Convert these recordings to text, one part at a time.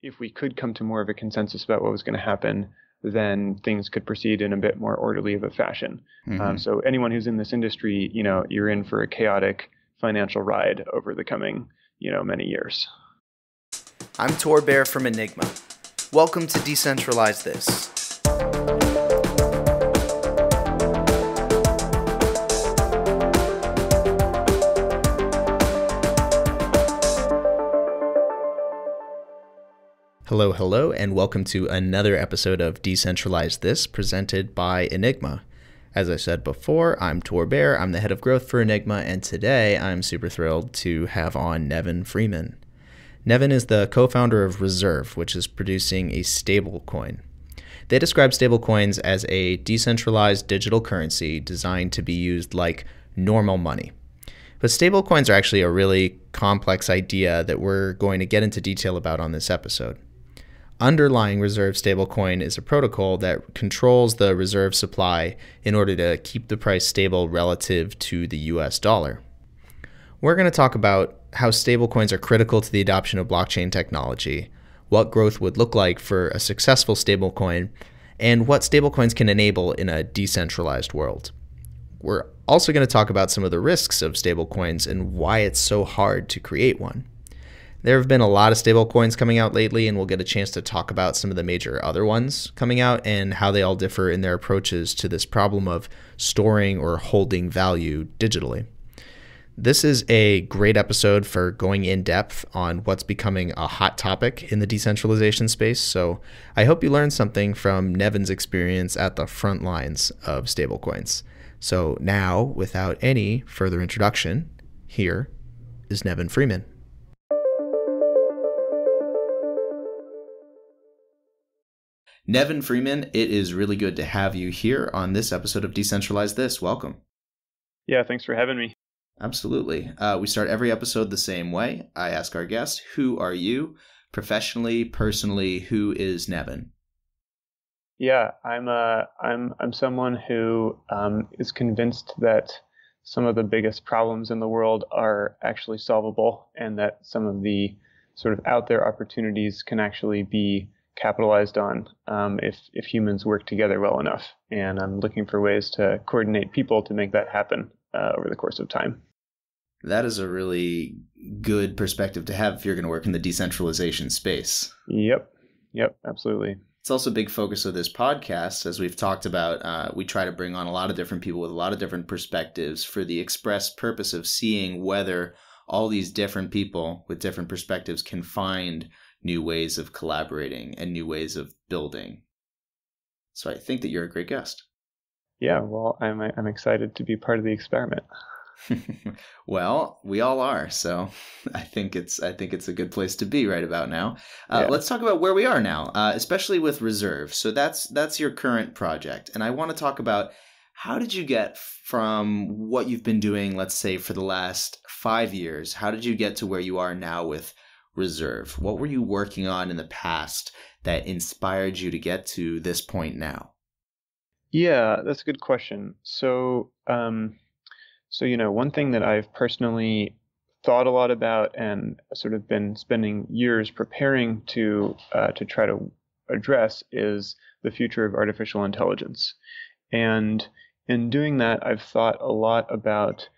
if we could come to more of a consensus about what was going to happen, then things could proceed in a bit more orderly of a fashion. So anyone who's in this industry, you're in for a chaotic financial ride over the coming, many years. I'm Tor Bair from Enigma. Welcome to Decentralize This. Hello, and welcome to another episode of Decentralize This, presented by Enigma. As I said before, I'm Tor Bair, I'm the head of growth for Enigma, and today I'm super thrilled to have on Nevin Freeman. Nevin is the co-founder of Reserve, which is producing a stablecoin. They describe stablecoins as a decentralized digital currency designed to be used like normal money. But stablecoins are actually a really complex idea that we're going to get into detail about on this episode. Underlying Reserve stablecoin is a protocol that controls the reserve supply in order to keep the price stable relative to the US dollar. We're going to talk about how stablecoins are critical to the adoption of blockchain technology, what growth would look like for a successful stablecoin, and what stablecoins can enable in a decentralized world. We're also going to talk about some of the risks of stablecoins and why it's so hard to create one. There have been a lot of stablecoins coming out lately, and we'll get a chance to talk about some of the major other ones coming out and how they all differ in their approaches to this problem of storing or holding value digitally. This is a great episode for going in depth on what's becoming a hot topic in the decentralization space, so I hope you learned something from Nevin's experience at the front lines of stablecoins. So now, without any further introduction, here is Nevin Freeman. Nevin Freeman, it is really good to have you here on this episode of Decentralize This. Welcome. Yeah, thanks for having me. Absolutely. We start every episode the same way. I ask our guest, who are you? Professionally, personally, who is Nevin? Yeah, I'm someone who is convinced that some of the biggest problems in the world are actually solvable, and that some of the sort of out there opportunities can actually be capitalized on if humans work together well enough. And I'm looking for ways to coordinate people to make that happen over the course of time. That is a really good perspective to have if you're going to work in the decentralization space. Yep, absolutely. It's also a big focus of this podcast. As we've talked about, we try to bring on a lot of different people with a lot of different perspectives for the express purpose of seeing whether all these different people with different perspectives can find new ways of collaborating and new ways of building. So I think that you're a great guest. Yeah, well, I'm excited to be part of the experiment. Well, we all are. So I think it's a good place to be right about now. Let's talk about where we are now, especially with Reserve. So that's your current project. And I want to talk about how did you get from what you've been doing, let's say, for the last 5 years? How did you get to where you are now with Reserve? What were you working on in the past that inspired you to get to this point now? Yeah, that's a good question. So one thing that I've personally thought a lot about and sort of been spending years preparing to try to address is the future of artificial intelligence. And in doing that, I've thought a lot about,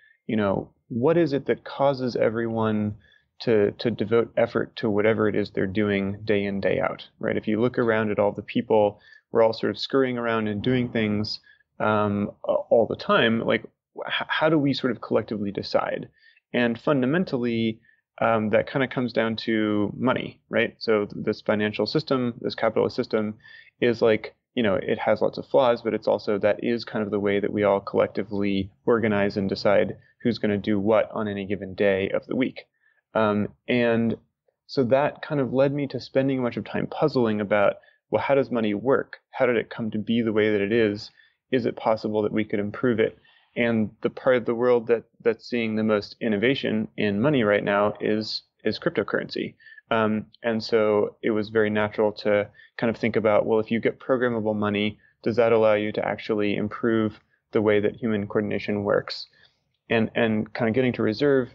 what is it that causes everyone to devote effort to whatever it is they're doing day in, day out, right? If you look around at all the people, we're all sort of scurrying around and doing things all the time. Like, how do we sort of collectively decide? And fundamentally, that kind of comes down to money, right? So this financial system, this capitalist system is like, it has lots of flaws, but it's also, that is kind of the way that we all collectively organize and decide who's going to do what on any given day of the week. And so that kind of led me to spending a bunch of time puzzling about, well, how does money work? How did it come to be the way that it is? Is it possible that we could improve it? And the part of the world that's seeing the most innovation in money right now is cryptocurrency. And so it was very natural to kind of think about, well, if you get programmable money, does that allow you to actually improve the way that human coordination works? And kind of getting to Reserve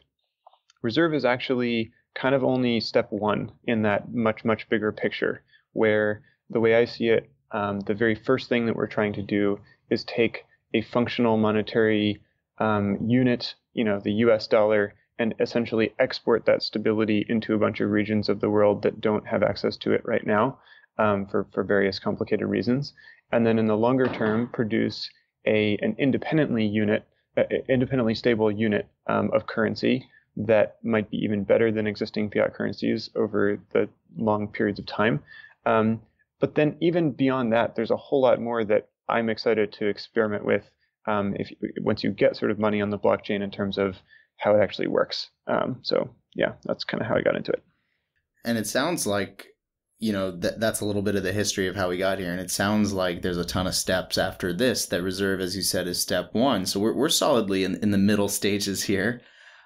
is actually kind of only step one in that much, much bigger picture, where the way I see it, the very first thing that we're trying to do is take a functional monetary unit, the US dollar, and essentially export that stability into a bunch of regions of the world that don't have access to it right now, for various complicated reasons. And then in the longer term, produce an independently stable unit of currency that might be even better than existing fiat currencies over the long periods of time. But then even beyond that, there's a whole lot more that I'm excited to experiment with once you get sort of money on the blockchain in terms of how it actually works. So yeah, that's kind of how I got into it. And it sounds like, that's a little bit of the history of how we got here. And it sounds like there's a ton of steps after this. That reserve, as you said, is step one. So we're solidly in the middle stages here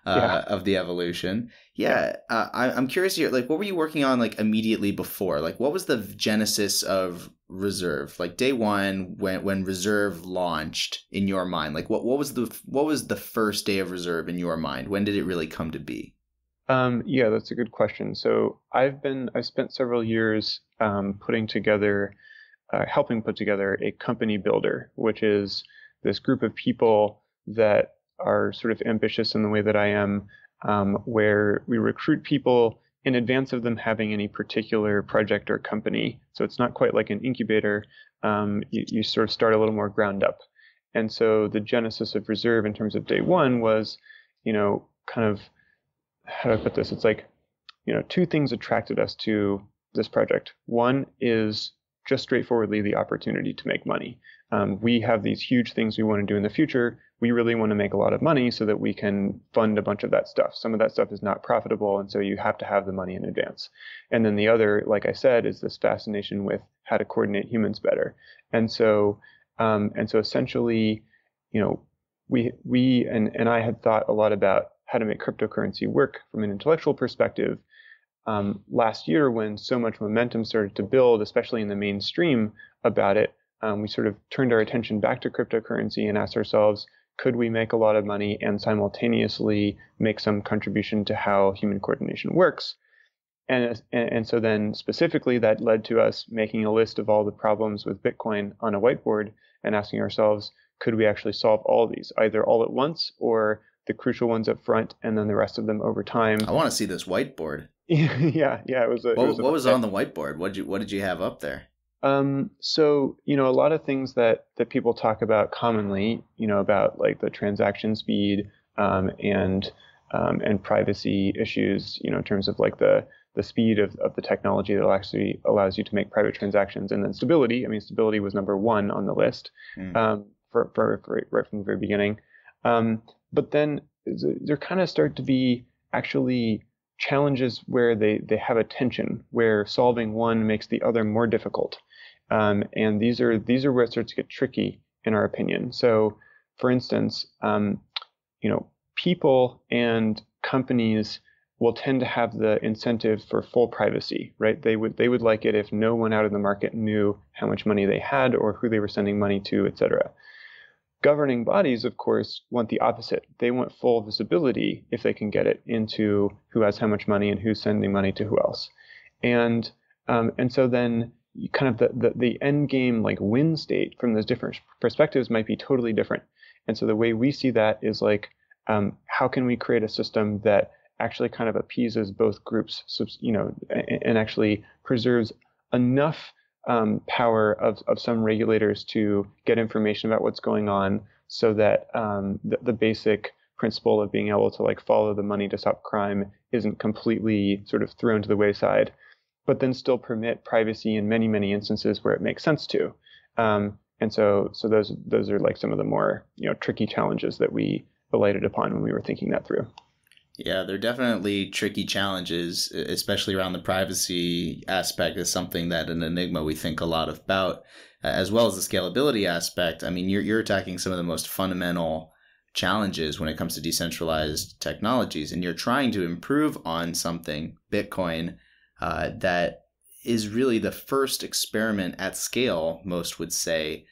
of the evolution. Yeah. I'm curious here, like, what were you working on like immediately before? Like, what was the genesis of Reserve? Like day one, when Reserve launched in your mind, like what was the first day of Reserve in your mind? When did it really come to be? Yeah, that's a good question. So I've spent several years helping put together a company builder, which is this group of people that are sort of ambitious in the way that I am, where we recruit people in advance of them having any particular project or company. So it's not quite like an incubator. You sort of start a little more ground up. And so the genesis of Reserve in terms of day one was, kind of, how do I put this? It's like, two things attracted us to this project. One is just straightforwardly the opportunity to make money. We have these huge things we want to do in the future. We really want to make a lot of money so that we can fund a bunch of that stuff. Some of that stuff is not profitable, and so you have to have the money in advance. And then the other, like I said, is this fascination with how to coordinate humans better. And so essentially, we and I had thought a lot about how to make cryptocurrency work from an intellectual perspective. Last year, when so much momentum started to build, especially in the mainstream about it, we sort of turned our attention back to cryptocurrency and asked ourselves, could we make a lot of money and simultaneously make some contribution to how human coordination works? And so then specifically that led to us making a list of all the problems with Bitcoin on a whiteboard and asking ourselves, could we actually solve all of these, either all at once or the crucial ones up front and then the rest of them over time? I want to see this whiteboard. Yeah. It was. What was on the whiteboard? What did you have up there? So, a lot of things that people talk about commonly, about like the transaction speed, and privacy issues, in terms of like the speed of the technology that actually allows you to make private transactions, and then stability. I mean, stability was number one on the list, for right from the very beginning. But then there kind of start to be actually challenges where they have a tension, where solving one makes the other more difficult. And these are where it starts to get tricky, in our opinion. So, for instance, people and companies will tend to have the incentive for full privacy, right? They would like it if no one out in the market knew how much money they had or who they were sending money to, etc. Governing bodies, of course, want the opposite. They want full visibility, if they can get it, into who has how much money and who's sending money to who else. And so then kind of the end game, like win state from those different perspectives might be totally different. And so the way we see that is like, how can we create a system that actually kind of appeases both groups, and actually preserves enough power of some regulators to get information about what's going on, so that the basic principle of being able to like follow the money to stop crime isn't completely sort of thrown to the wayside, but then still permit privacy in many, many instances where it makes sense to. And so those are like some of the more tricky challenges that we alighted upon when we were thinking that through. Yeah, they're definitely tricky challenges, especially around the privacy aspect. Is something that in Enigma we think a lot about, as well as the scalability aspect. I mean, you're attacking some of the most fundamental challenges when it comes to decentralized technologies, and you're trying to improve on something, Bitcoin, that is really the first experiment at scale, most would say,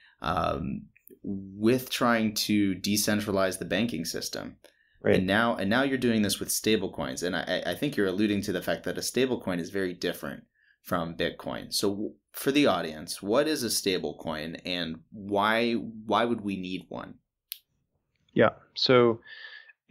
with trying to decentralize the banking system. Right. And now you're doing this with stablecoins. And I think you're alluding to the fact that a stablecoin is very different from Bitcoin. So for the audience, what is a stablecoin and why would we need one? Yeah. So,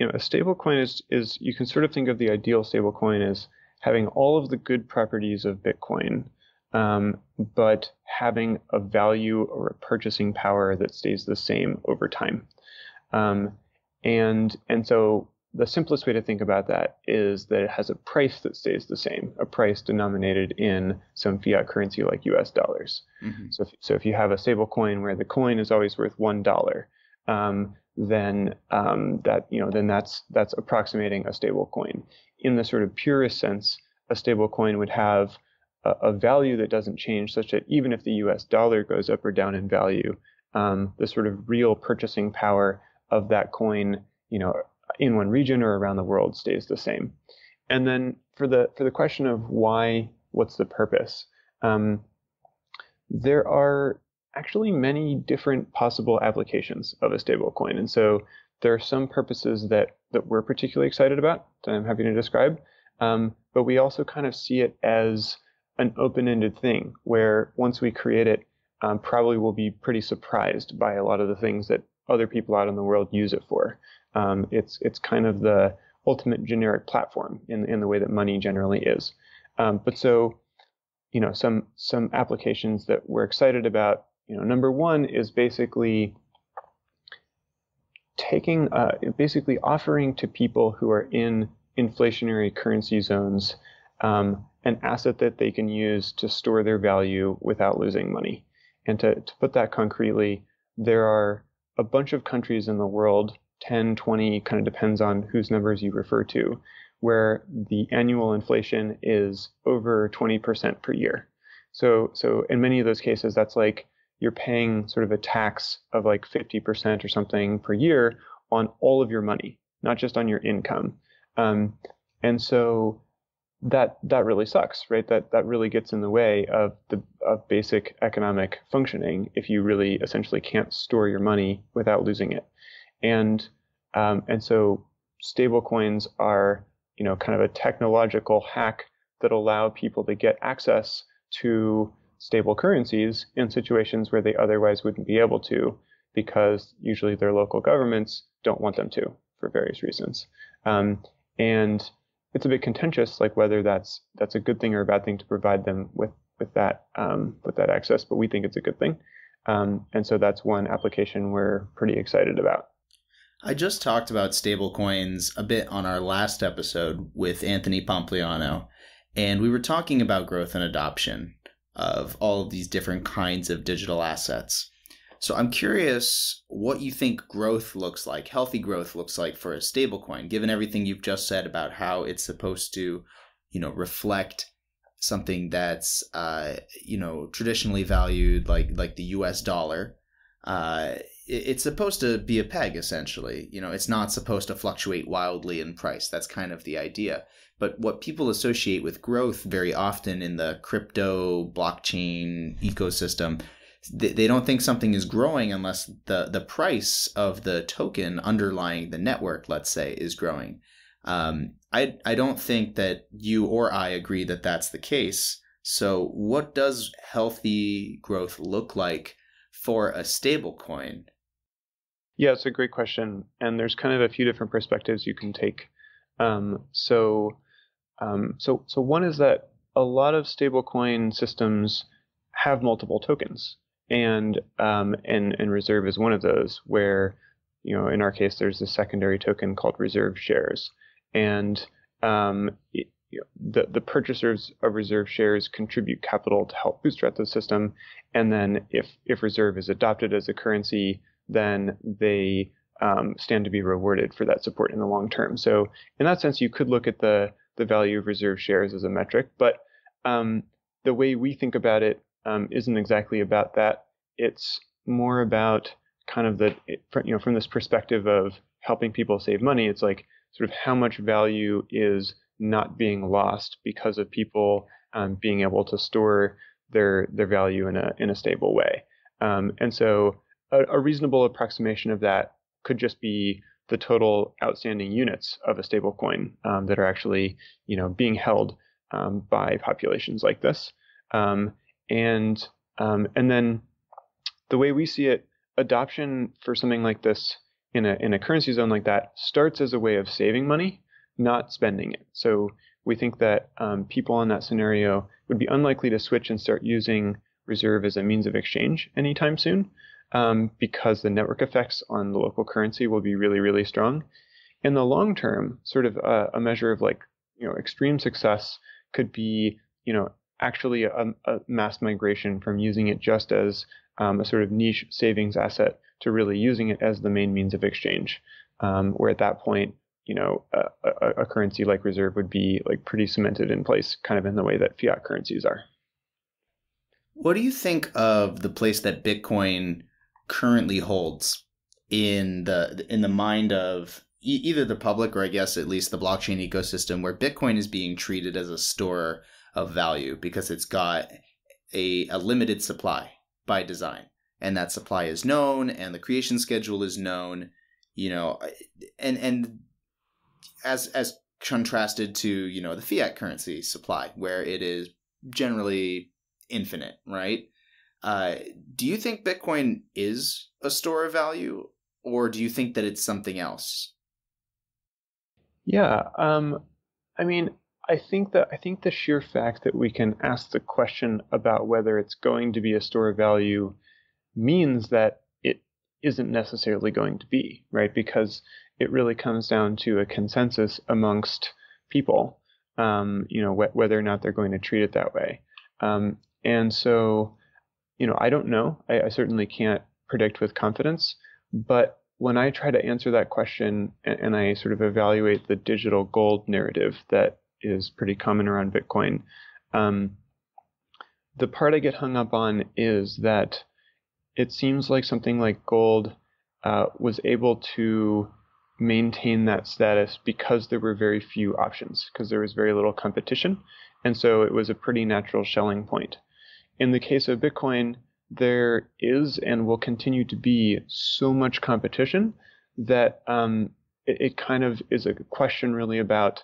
a stablecoin is you can sort of think of the ideal stablecoin as having all of the good properties of Bitcoin, but having a value or a purchasing power that stays the same over time. And so the simplest way to think about that is that it has a price that stays the same, a price denominated in some fiat currency like US dollars. Mm-hmm. So if you have a stable coin where the coin is always worth $1, then that's approximating a stable coin. In the sort of purest sense, a stable coin would have a value that doesn't change, such that even if the US dollar goes up or down in value, the sort of real purchasing power of that coin, in one region or around the world stays the same. And then for the question of what's the purpose? There are actually many different possible applications of a stablecoin. And so there are some purposes that we're particularly excited about that I'm happy to describe. But we also kind of see it as an open-ended thing where once we create it, probably we'll be pretty surprised by a lot of the things that other people out in the world use it for. It's kind of the ultimate generic platform in the way that money generally is. But so, some applications that we're excited about, number one is basically basically offering to people who are in inflationary currency zones an asset that they can use to store their value without losing money. And to put that concretely, there are a bunch of countries in the world, 10, 20, kind of depends on whose numbers you refer to, where the annual inflation is over 20% per year. So in many of those cases, that's like you're paying sort of a tax of like 50% or something per year on all of your money, not just on your income. And so that really sucks, right? That really gets in the way of basic economic functioning if you really essentially can't store your money without losing it. And so stablecoins are, kind of a technological hack that allow people to get access to stable currencies in situations where they otherwise wouldn't be able to, because usually their local governments don't want them to for various reasons. And it's a bit contentious, like whether that's a good thing or a bad thing to provide them with that access, but we think it's a good thing. And so that's one application we're pretty excited about. I just talked about stablecoins a bit on our last episode with Anthony Pompliano, and we were talking about growth and adoption of all of these different kinds of digital assets. So I'm curious what you think growth looks like, healthy growth looks like for a stablecoin, given everything you've just said about how it's supposed to, reflect something that's, traditionally valued like the US dollar. It's supposed to be a peg, essentially. It's not supposed to fluctuate wildly in price. That's kind of the idea. But what people associate with growth very often in the crypto blockchain ecosystem, they don't think something is growing unless the price of the token underlying the network, let's say, is growing. I don't think that you or I agree that that's the case. So what does healthy growth look like for a stable coin? Yeah, it's a great question. And there's kind of a few different perspectives you can take. So one is that a lot of stablecoin systems have multiple tokens. And reserve is one of those where, in our case, there's a secondary token called reserve shares. And the purchasers of reserve shares contribute capital to help bootstrap the system. And then if reserve is adopted as a currency, then they stand to be rewarded for that support in the long term. So in that sense, you could look at the value of reserve shares as a metric. But the way we think about it isn't exactly about that. It's more about kind of from this perspective of helping people save money. It's like sort of how much value is not being lost because of people being able to store their value in a stable way. And so a reasonable approximation of that could just be the total outstanding units of a stablecoin that are actually, being held by populations like this. And then the way we see it, adoption for something like this in a currency zone like that starts as a way of saving money, not spending it. So we think that people in that scenario would be unlikely to switch and start using Reserve as a means of exchange anytime soon, because the network effects on the local currency will be really, really strong. In the long term, sort of a measure of extreme success could be, actually a mass migration from using it just as a sort of niche savings asset to really using it as the main means of exchange, where at that point, a currency like Reserve would be pretty cemented in place, kind of in the way that fiat currencies are. What do you think of the place that Bitcoin currently holds in the mind of either the public, or I guess at least the blockchain ecosystem, where Bitcoin is being treated as a store of value because it's got a limited supply by design, and that supply is known and the creation schedule is known, and as contrasted to, the fiat currency supply, where it is generally infinite, right? Do you think Bitcoin is a store of value, or do you think that it's something else? Yeah, I think the sheer fact that we can ask the question about whether it's going to be a store of value means that it isn't necessarily going to be, right? Because it really comes down to a consensus amongst people, whether or not they're going to treat it that way. And so, I don't know. I certainly can't predict with confidence. But when I try to answer that question and I sort of evaluate the digital gold narrative that is pretty common around Bitcoin, the part I get hung up on is that it seems like something like gold was able to maintain that status because there were very few options, because there was very little competition. And so it was a pretty natural shelling point. In the case of Bitcoin, there is and will continue to be so much competition that it kind of is a question really about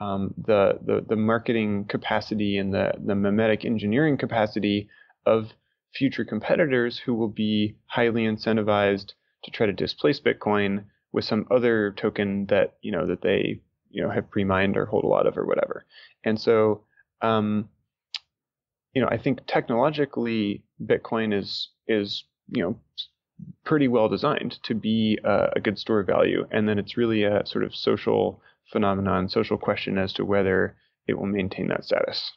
the marketing capacity and the memetic engineering capacity of future competitors who will be highly incentivized to try to displace Bitcoin with some other token that that they have pre-mined or hold a lot of or whatever. And so I think technologically Bitcoin is pretty well designed to be a good store of value, and then it's really a sort of social phenomenon, social question as to whether it will maintain that status.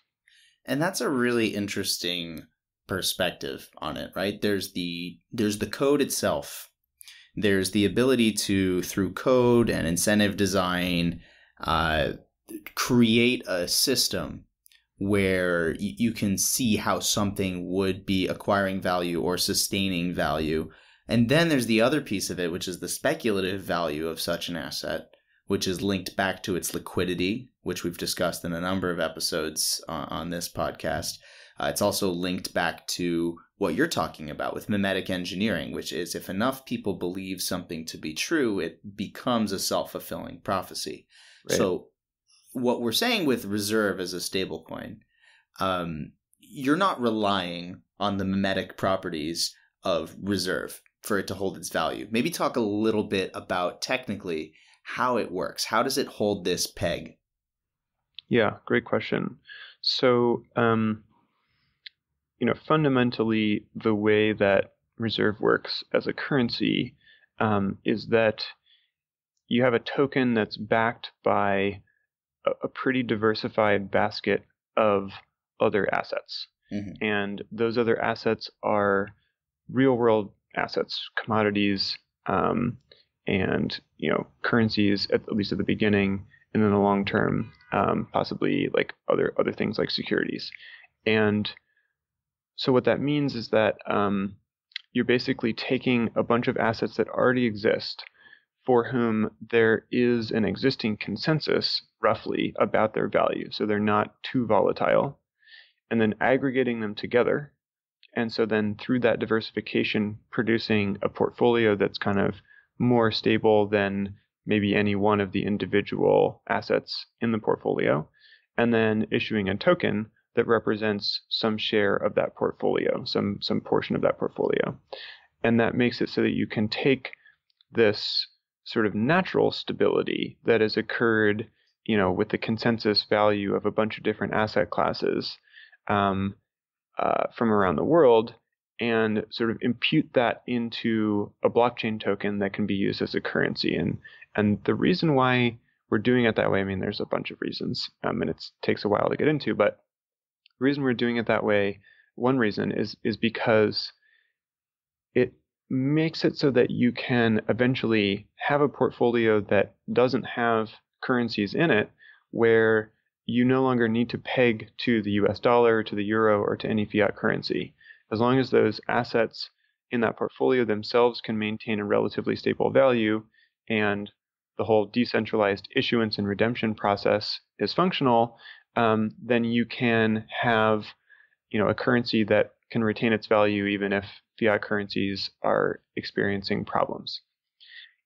And that's a really interesting perspective on it, right? There's the code itself. There's the ability to, through code and incentive design, create a system where you can see how something would be acquiring value or sustaining value. And then there's the other piece of it, which is the speculative value of such an asset, which is linked back to its liquidity, which we've discussed in a number of episodes on this podcast. It's also linked back to what you're talking about with memetic engineering, which is if enough people believe something to be true, it becomes a self-fulfilling prophecy. Right. So what we're saying with Reserve as a stablecoin, you're not relying on the memetic properties of Reserve for it to hold its value. Maybe talk a little bit about technically how it works. How does it hold this peg? Yeah, great question. So, fundamentally, the way that Reserve works as a currency is that you have a token that's backed by a pretty diversified basket of other assets. Mm-hmm. And those other assets are real world assets, commodities, and currencies at least at the beginning, and in the long term, possibly like other things like securities. And so what that means is that you're basically taking a bunch of assets that already exist, for whom there is an existing consensus roughly about their value, so they're not too volatile, and then aggregating them together. And so then through that diversification, producing a portfolio that's kind of more stable than maybe any one of the individual assets in the portfolio, and then issuing a token that represents some share of that portfolio, some portion of that portfolio. And that makes it so that you can take this sort of natural stability that has occurred, with the consensus value of a bunch of different asset classes from around the world, and sort of impute that into a blockchain token that can be used as a currency. And the reason why we're doing it that way, I mean, there's a bunch of reasons, and it takes a while to get into, but the reason we're doing it that way, one reason is because it makes it so that you can eventually have a portfolio that doesn't have currencies in it, where you no longer need to peg to the US dollar, to the euro, or to any fiat currency. As long as those assets in that portfolio themselves can maintain a relatively stable value, and the whole decentralized issuance and redemption process is functional, then you can have, a currency that can retain its value even if fiat currencies are experiencing problems.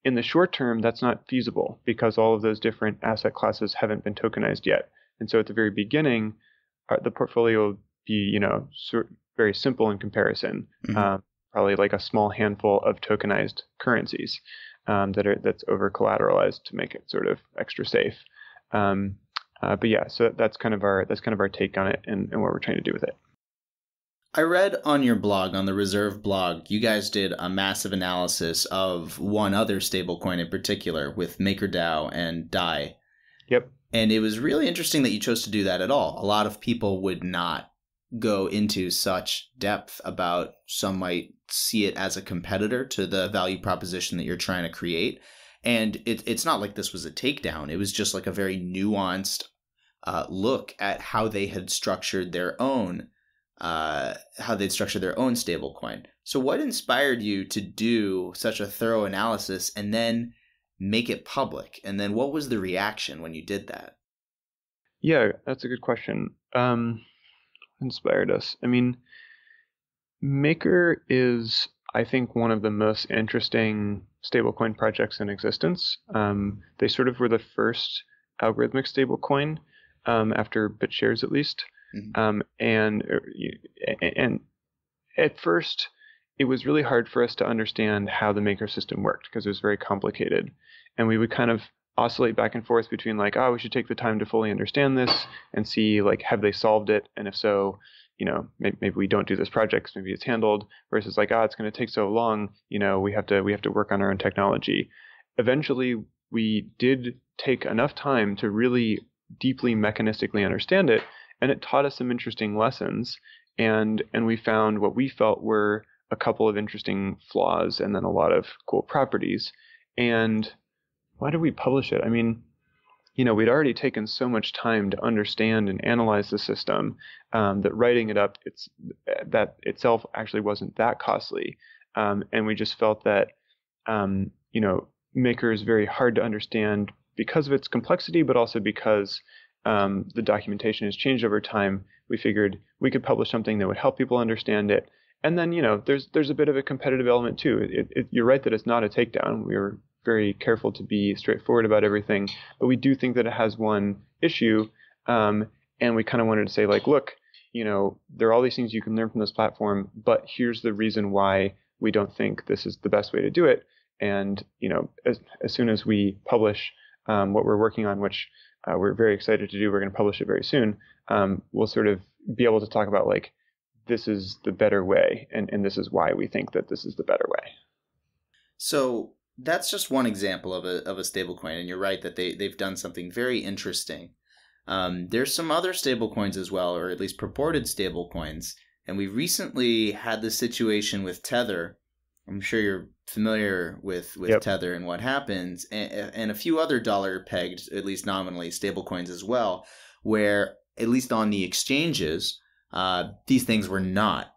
In the short term, that's not feasible because all of those different asset classes haven't been tokenized yet. And so at the very beginning, the portfolio will be, very simple in comparison, probably like a small handful of tokenized currencies that's over collateralized to make it sort of extra safe. But yeah, so that's kind of our take on it and what we're trying to do with it. I read on your blog, on the Reserve blog, you guys did a massive analysis of one other stablecoin in particular with MakerDAO and DAI. Yep. And it was really interesting that you chose to do that at all. A lot of people would not go into such depth about, some might see it as a competitor to the value proposition that you're trying to create. And it's not like this was a takedown. It was just like a very nuanced look at how they had structured their own stablecoin. So what inspired you to do such a thorough analysis and then make it public? And then what was the reaction when you did that? Yeah, that's a good question. Inspired us. I mean, Maker is, I think, one of the most interesting stablecoin projects in existence. They sort of were the first algorithmic stablecoin, after BitShares at least. Mm-hmm. And at first, it was really hard for us to understand how the Maker system worked because it was very complicated. And we would kind of oscillate back and forth between like, we should take the time to fully understand this and see, like, have they solved it? And if so, maybe we don't do this project because maybe it's handled, versus like, it's going to take so long, we have to work on our own technology. Eventually, we did take enough time to really deeply mechanistically understand it, and it taught us some interesting lessons, and we found what we felt were a couple of interesting flaws and then a lot of cool properties. And why did we publish it? I mean, we'd already taken so much time to understand and analyze the system, that writing it up, that itself actually wasn't that costly. And we just felt that, Maker is very hard to understand because of its complexity, but also because the documentation has changed over time. We figured we could publish something that would help people understand it. And then, there's a bit of a competitive element too. You're right that it's not a takedown. We were very careful to be straightforward about everything, but we do think that it has one issue. And we kind of wanted to say, like, look, there are all these things you can learn from this platform, but here's the reason why we don't think this is the best way to do it. And, as soon as we publish what we're working on, which we're very excited to do, we're going to publish it very soon, we'll sort of be able to talk about, like, this is the better way, and this is why we think that this is the better way. So that's just one example of a stablecoin, and you're right that they've done something very interesting. There's some other stablecoins as well, or at least purported stablecoins, and we recently had this situation with Tether. I'm sure you're familiar with Yep. Tether and what happens, and a few other dollar-pegged, at least nominally, stablecoins as well, where, at least on the exchanges, these things were not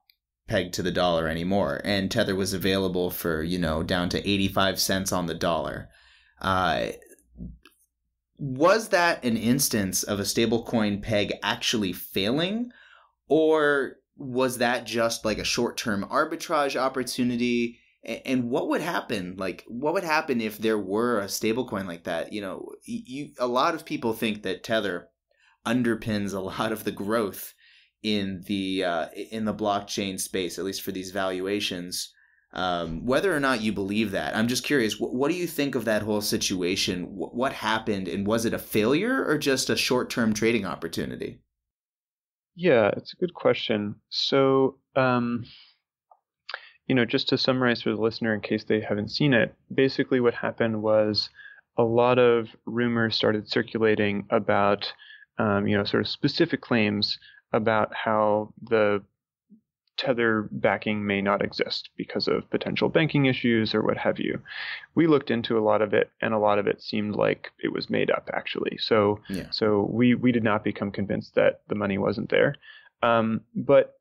pegged to the dollar anymore, and Tether was available for, down to 85 cents on the dollar. Was that an instance of a stablecoin peg actually failing, or was that just like a short-term arbitrage opportunity? And what would happen? Like, what would happen if there were a stablecoin like that? A lot of people think that Tether underpins a lot of the growth in the blockchain space, at least for these valuations. Whether or not you believe that, I'm just curious. What do you think of that whole situation? What happened, and was it a failure or just a short-term trading opportunity? Yeah, it's a good question. So, just to summarize for the listener in case they haven't seen it, basically what happened was a lot of rumors started circulating about, sort of specific claims about how the Tether backing may not exist because of potential banking issues or what have you. We looked into a lot of it, and a lot of it seemed like it was made up, actually. So, Yeah. so we did not become convinced that the money wasn't there. But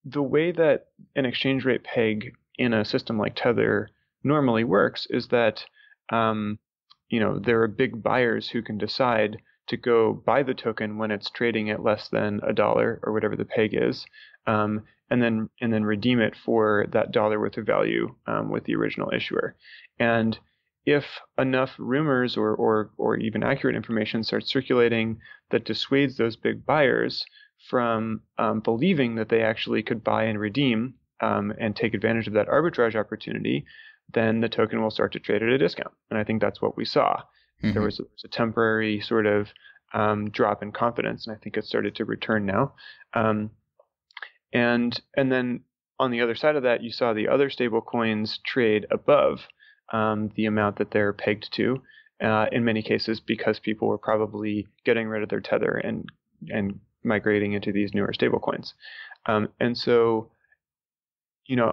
the way that an exchange rate peg in a system like Tether normally works is that, there are big buyers who can decide to go buy the token when it's trading at less than $1 or whatever the peg is, and then redeem it for that dollar worth of value with the original issuer. And if enough rumors or even accurate information starts circulating that dissuades those big buyers from believing that they actually could buy and redeem and take advantage of that arbitrage opportunity, then the token will start to trade at a discount. And I think that's what we saw. Mm-hmm. There was a temporary sort of drop in confidence, and I think it started to return now. And then on the other side of that, you saw the other stable coins trade above the amount that they're pegged to, in many cases because people were probably getting rid of their Tether and migrating into these newer stable coins. And so,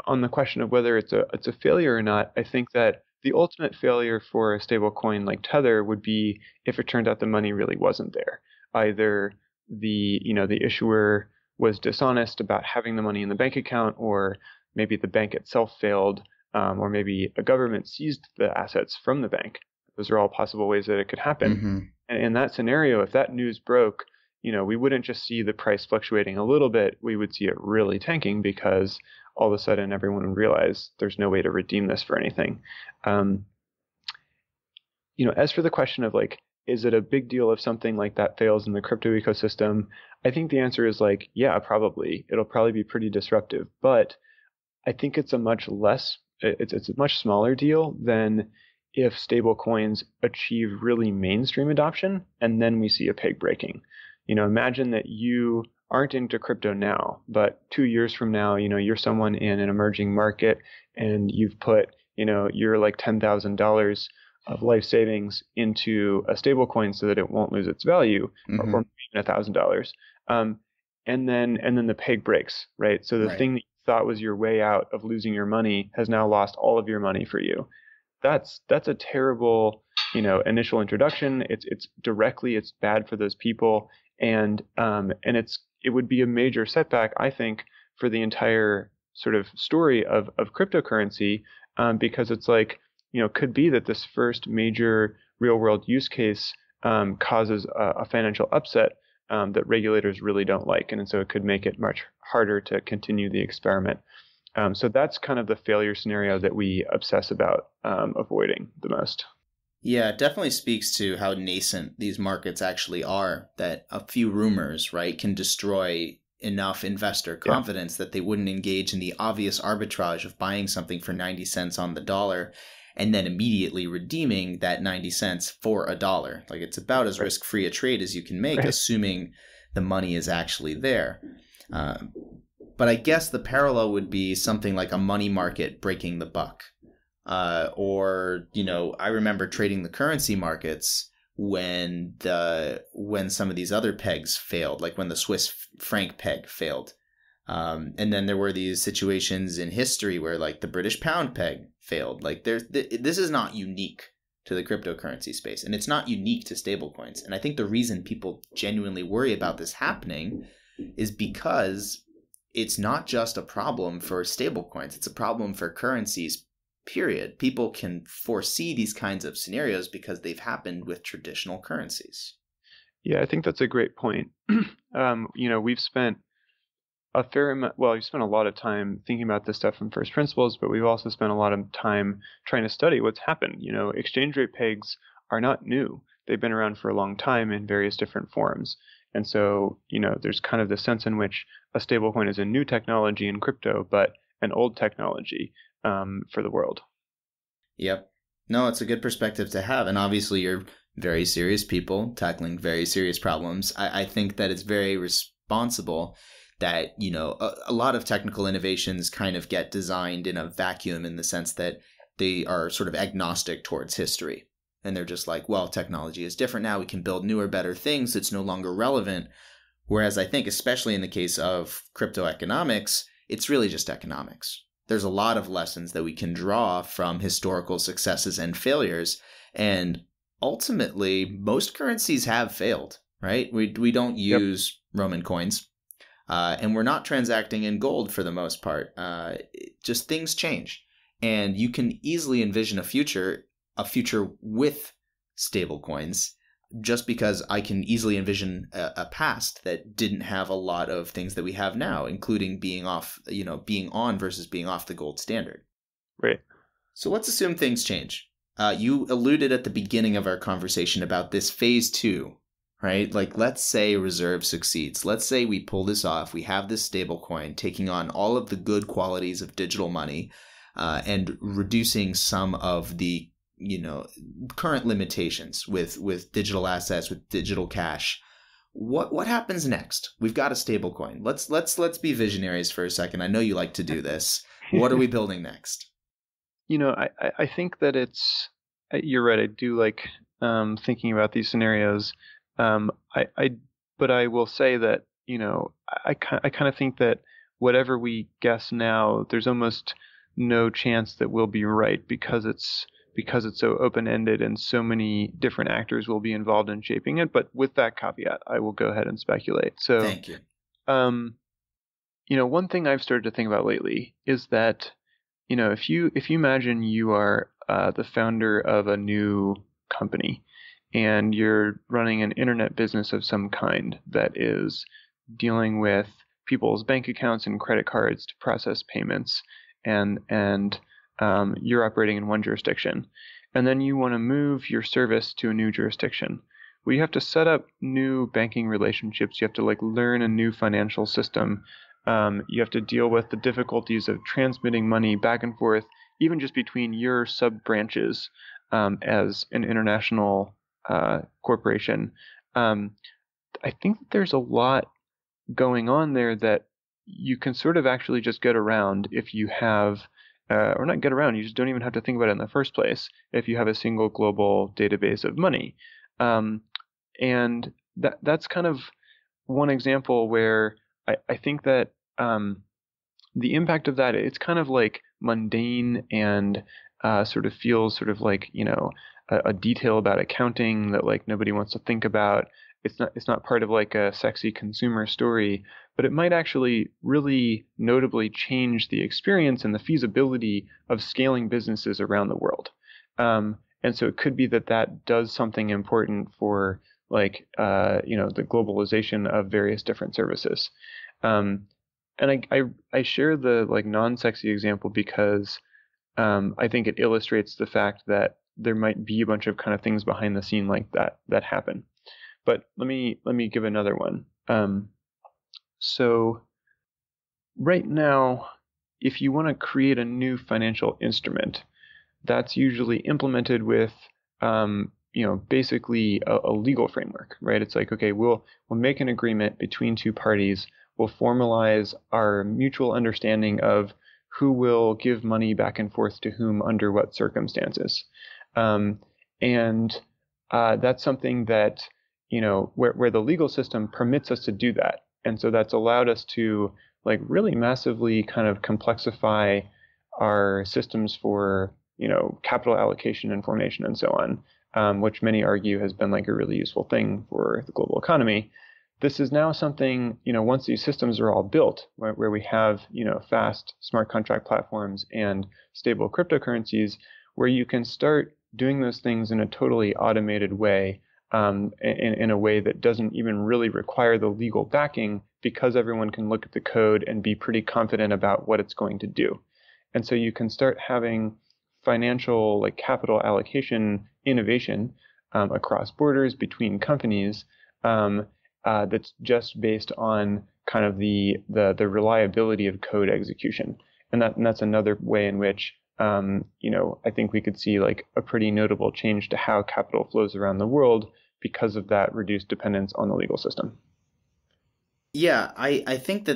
on the question of whether it's a failure or not, I think that the ultimate failure for a stable coin like Tether would be if it turned out the money really wasn't there. Either the issuer was dishonest about having the money in the bank account, or maybe the bank itself failed, or maybe a government seized the assets from the bank. Those are all possible ways that it could happen. Mm-hmm. And in that scenario, if that news broke, we wouldn't just see the price fluctuating a little bit, we would see it really tanking because all of a sudden everyone would realize there's no way to redeem this for anything. As for the question of is it a big deal if something like that fails in the crypto ecosystem? I think the answer is yeah, probably. It'll probably be pretty disruptive, but I think it's a much smaller deal than if stable coins achieve really mainstream adoption and then we see a peg breaking. Imagine that you aren't into crypto now, but 2 years from now, you're someone in an emerging market and you've put, your $10,000 of life savings into a stable coin so that it won't lose its value, mm-hmm. or even $1,000. And then the peg breaks, right? So the thing that you thought was your way out of losing your money has now lost all of your money for you. That's a terrible, initial introduction. It's bad for those people. And it would be a major setback, I think, for the entire sort of story of cryptocurrency, because it's could be that this first major real world use case causes a financial upset that regulators really don't like. And so it could make it much harder to continue the experiment. So that's kind of the failure scenario that we obsess about avoiding the most. Yeah, it definitely speaks to how nascent these markets actually are, that a few rumors, right, can destroy enough investor confidence that they wouldn't engage in the obvious arbitrage of buying something for 90 cents on the dollar and then immediately redeeming that 90 cents for $1. It's about as risk-free a trade as you can make, assuming the money is actually there. But I guess the parallel would be something like a money market breaking the buck. Or I remember trading the currency markets when some of these other pegs failed, like when the Swiss franc peg failed. And then there were these situations in history where the British pound peg failed. This is not unique to the cryptocurrency space, and it's not unique to stablecoins. And I think the reason people genuinely worry about this happening is because it's not just a problem for stablecoins. It's a problem for currencies. Period. People can foresee these kinds of scenarios because they've happened with traditional currencies. Yeah, I think that's a great point. We've spent a fair amount. Well, we've spent a lot of time thinking about this stuff from first principles, but we've also spent a lot of time trying to study what's happened. Exchange rate pegs are not new. They've been around for a long time in various different forms. And so, there's kind of the sense in which a stablecoin is a new technology in crypto, but an old technology for the world. Yep. No, it's a good perspective to have. And obviously, you're very serious people tackling very serious problems. I think that it's very responsible that, a lot of technical innovations kind of get designed in a vacuum in the sense that they are sort of agnostic towards history. And they're just like, well, technology is different now. We can build newer, better things. It's no longer relevant. Whereas I think, especially in the case of crypto economics, it's really just economics. There's a lot of lessons that we can draw from historical successes and failures. And ultimately, most currencies have failed, right? We don't use Roman coins. And we're not transacting in gold for the most part. Just things change. And you can easily envision a future with stablecoins, just because I can easily envision a past that didn't have a lot of things that we have now, including being on versus being off the gold standard. Right. So let's assume things change. You alluded at the beginning of our conversation about this phase 2, right? Like, let's say Reserve succeeds. Let's say we pull this off. We have this stablecoin taking on all of the good qualities of digital money and reducing some of the current limitations with digital assets, with digital cash. What happens next? We've got a stablecoin. Let's be visionaries for a second. I know you like to do this. What are we building next? I think that you're right. I do like thinking about these scenarios. But I will say that I kind of think that whatever we guess now, there's almost no chance that we'll be right because it's so open-ended and so many different actors will be involved in shaping it. But with that caveat, I will go ahead and speculate. So, thank you. One thing I've started to think about lately is that, if you imagine you are the founder of a new company and you're running an internet business of some kind that is dealing with people's bank accounts and credit cards to process payments, and you're operating in one jurisdiction, and then you want to move your service to a new jurisdiction. Well, you have to set up new banking relationships. You have to learn a new financial system. You have to deal with the difficulties of transmitting money back and forth, even just between your sub-branches as an international corporation. I think that there's a lot going on there that you can sort of actually just get around if you have or not get around, you just don't even have to think about it in the first place if you have a single global database of money. And that's kind of one example where I think that the impact of that, it's kind of like mundane and sort of feels sort of like, a detail about accounting that nobody wants to think about. It's not part of a sexy consumer story, but it might actually really notably change the experience and the feasibility of scaling businesses around the world. And so it could be that does something important for the globalization of various different services. And I share the non-sexy example because I think it illustrates the fact that there might be a bunch of kind of things behind the scene like that happen. But let me give another one. So right now, if you want to create a new financial instrument, that's usually implemented with basically a legal framework, right? It's like, okay, we'll make an agreement between two parties. We'll formalize our mutual understanding of who will give money back and forth to whom under what circumstances. And that's something that, where the legal system permits us to do that. And so that's allowed us to really massively kind of complexify our systems for, capital allocation and formation and so on, which many argue has been a really useful thing for the global economy. This is now something, once these systems are all built, where we have, fast smart contract platforms and stable cryptocurrencies, where you can start doing those things in a totally automated way, in a way that doesn't even really require the legal backing because everyone can look at the code and be pretty confident about what it's going to do. And so you can start having financial, like capital allocation innovation across borders between companies that's just based on kind of the reliability of code execution. And that's another way in which I think we could see like a pretty notable change to how capital flows around the world because of that reduced dependence on the legal system. Yeah, I think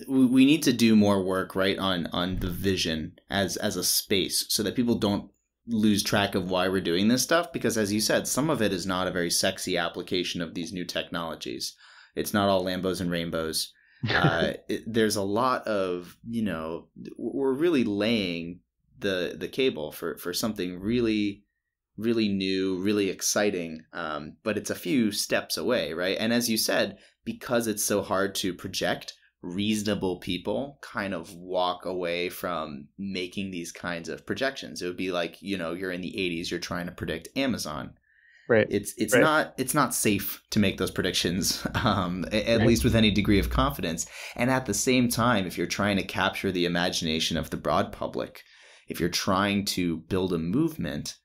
we need to do more work, right, on the vision as a space so that people don't lose track of why we're doing this stuff, because as you said, some of it is not a very sexy application of these new technologies. It's not all Lambos and rainbows. There's a lot of, we're really laying the cable for something really, really new, really exciting. But it's a few steps away, right? And as you said, because it's so hard to project, reasonable people kind of walk away from making these kinds of projections. It would be like, you're in the 80s, you're trying to predict Amazon. Right. It's right. not safe to make those predictions, at least with any degree of confidence. And at the same time, if you're trying to capture the imagination of the broad public, if you're trying to build a movement,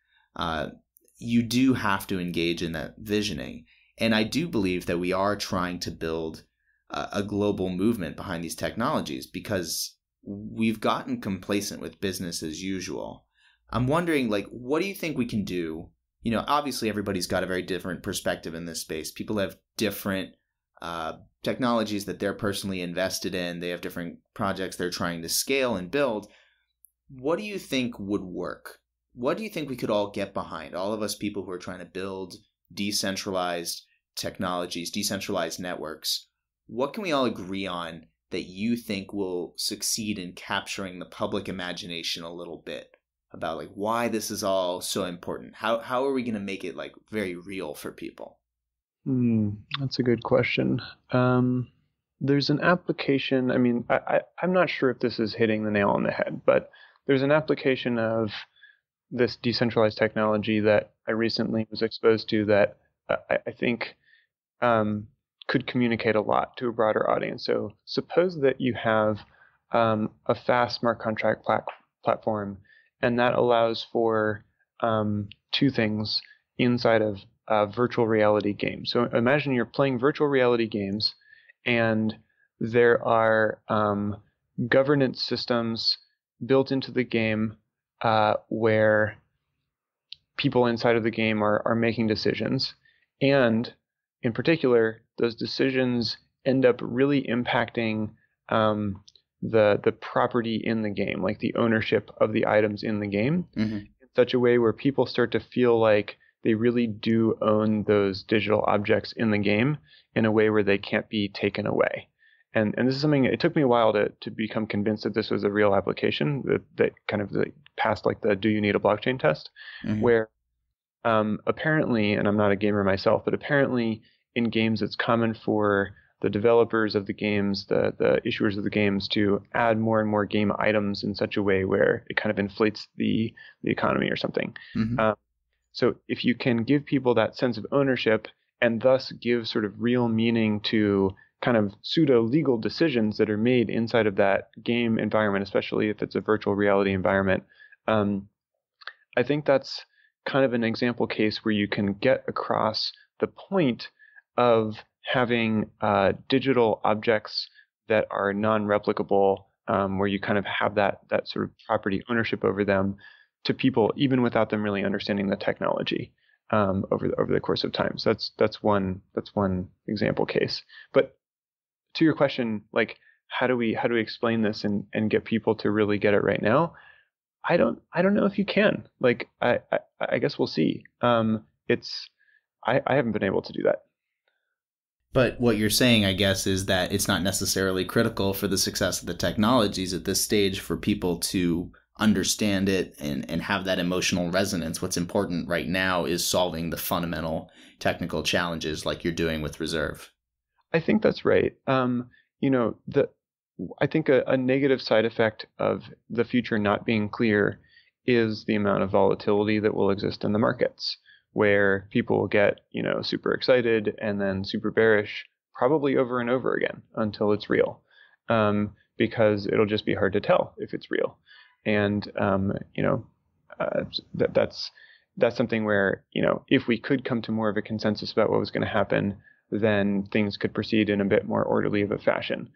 you do have to engage in that visioning. And I do believe that we are trying to build a global movement behind these technologies because we've gotten complacent with business as usual. I'm wondering, like, what do you think we can do? Obviously everybody's got a very different perspective in this space. People have different technologies that they're personally invested in. They have different projects they're trying to scale and build. What do you think would work? What do you think we could all get behind? All of us people who are trying to build decentralized technologies, decentralized networks. What can we all agree on that you think will succeed in capturing the public imagination a little bit about like why this is all so important? How are we going to make it like very real for people? That's a good question. There's an application. I mean, I'm not sure if this is hitting the nail on the head, but there's an application of this decentralized technology that I recently was exposed to that I think could communicate a lot to a broader audience. So suppose that you have a fast smart contract platform, and that allows for two things inside of virtual reality games. So imagine you're playing virtual reality games, and there are governance systems built into the game where people inside of the game are making decisions. And in particular, those decisions end up really impacting the property in the game, like the ownership of the items in the game, in such a way where people start to feel like they really do own those digital objects in the game in a way where they can't be taken away. And this is something, it took me a while to become convinced that this was a real application that kind of passed like the do you need a blockchain test, where apparently, and I'm not a gamer myself, but apparently in games it's common for the developers of the games, the issuers of the games, to add more and more game items in such a way where it kind of inflates the economy or something. So if you can give people that sense of ownership and thus give sort of real meaning to kind of pseudo legal decisions that are made inside of that game environment, especially if it's a virtual reality environment, I think that's kind of an example case where you can get across the point of having digital objects that are non-replicable, where you kind of have that sort of property ownership over them to people, even without them really understanding the technology over the course of time. So that's one example case. But to your question, like how do we explain this and get people to really get it right now? I don't know if you can. Like I guess we'll see. I haven't been able to do that. But what you're saying, I guess, is that it's not necessarily critical for the success of the technologies at this stage for people to understand it and have that emotional resonance. What's important right now is solving the fundamental technical challenges like you're doing with Reserve. I think that's right. I think a negative side effect of the future not being clear is the amount of volatility that will exist in the markets, where people will get, super excited and then super bearish probably over and over again until it's real, because it'll just be hard to tell if it's real. And that's something where, if we could come to more of a consensus about what was going to happen, then things could proceed in a bit more orderly of a fashion.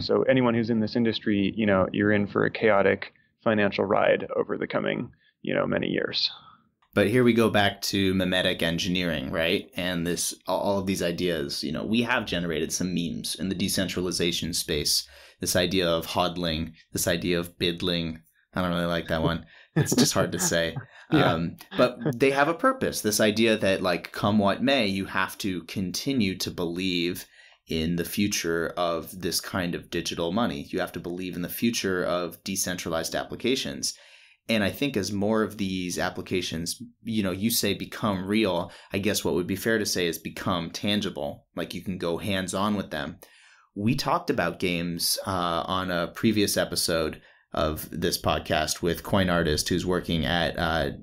So anyone who's in this industry, you're in for a chaotic financial ride over the coming, many years. But here we go back to mimetic engineering, right? And all of these ideas, we have generated some memes in the decentralization space. This idea of hodling, this idea of bidling. I don't really like that one. It's just hard to say. Yeah. But they have a purpose. This idea that, like, come what may, you have to continue to believe in the future of this kind of digital money. You have to believe in the future of decentralized applications. And I think as more of these applications, you say become real, I guess what would be fair to say is become tangible, like you can go hands-on with them. We talked about games on a previous episode of this podcast with Coin Artist, who's working at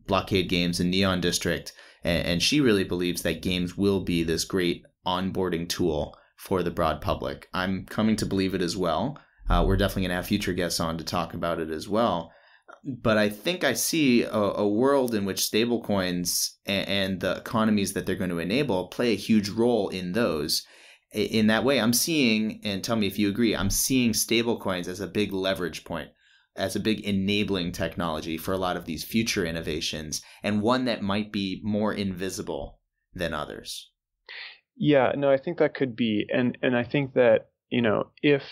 Blockade Games in Neon District. And she really believes that games will be this great onboarding tool for the broad public. I'm coming to believe it as well. We're definitely going to have future guests on to talk about it as well. But I think I see a world in which stablecoins and the economies that they're going to enable play a huge role in those. In that way, I'm seeing, and tell me if you agree, I'm seeing stablecoins as a big leverage point, as a big enabling technology for a lot of these future innovations, and one that might be more invisible than others. Yeah, no, I think that could be. And I think that, if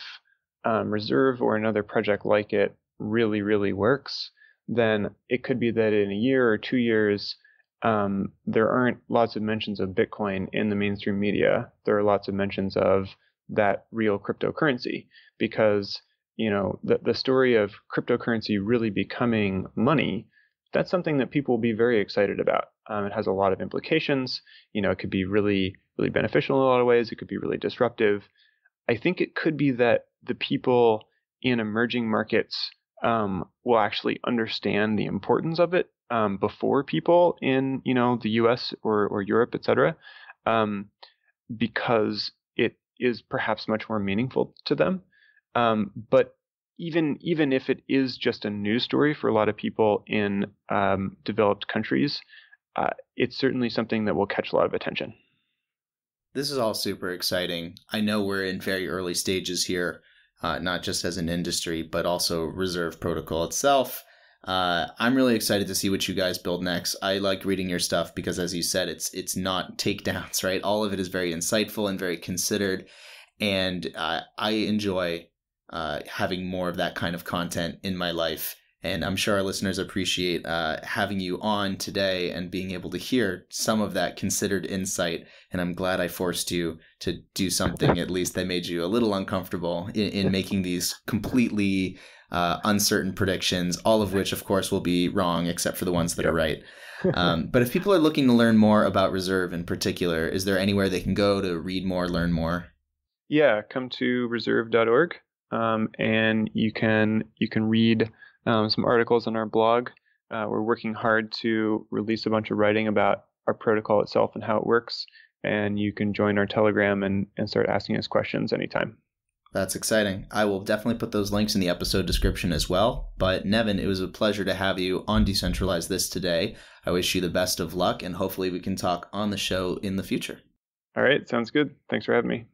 Reserve or another project like it really, really works, then it could be that in a year or 2 years, there aren't lots of mentions of Bitcoin in the mainstream media. There are lots of mentions of that real cryptocurrency, because, the story of cryptocurrency really becoming money, that's something that people will be very excited about. It has a lot of implications. It could be really, really beneficial in a lot of ways. It could be really disruptive. I think it could be that the people in emerging markets will actually understand the importance of it before people in, the US or Europe, etc., because it is perhaps much more meaningful to them. But even if it is just a news story for a lot of people in developed countries, it's certainly something that will catch a lot of attention. This is all super exciting. I know we're in very early stages here, not just as an industry, but also Reserve Protocol itself. I'm really excited to see what you guys build next. I like reading your stuff because, as you said, it's not takedowns, right? All of it is very insightful and very considered. And I enjoy having more of that kind of content in my life. And I'm sure our listeners appreciate having you on today and being able to hear some of that considered insight. And I'm glad I forced you to do something at least that made you a little uncomfortable in making these completely uncertain predictions, all of which, of course, will be wrong, except for the ones that are right. But if people are looking to learn more about Reserve in particular, is there anywhere they can go to read more, learn more? Yeah, come to reserve.org, and you can read some articles on our blog. We're working hard to release a bunch of writing about our protocol itself and how it works. And you can join our Telegram and start asking us questions anytime. That's exciting. I will definitely put those links in the episode description as well. But Nevin, it was a pleasure to have you on Decentralize This today. I wish you the best of luck, and hopefully we can talk on the show in the future. All right, sounds good. Thanks for having me.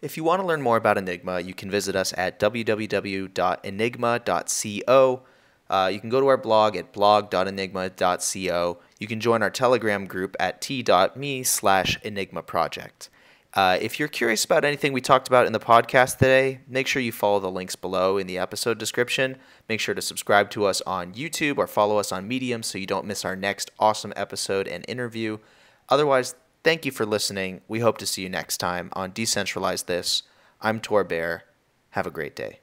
If you want to learn more about Enigma, you can visit us at www.enigma.co. You can go to our blog at blog.enigma.co. You can join our Telegram group at t.me/Enigma Project. If you're curious about anything we talked about in the podcast today, make sure you follow the links below in the episode description. Make sure to subscribe to us on YouTube or follow us on Medium so you don't miss our next awesome episode and interview. Otherwise, thank you for listening. We hope to see you next time on Decentralize This. I'm Tor Bair. Have a great day.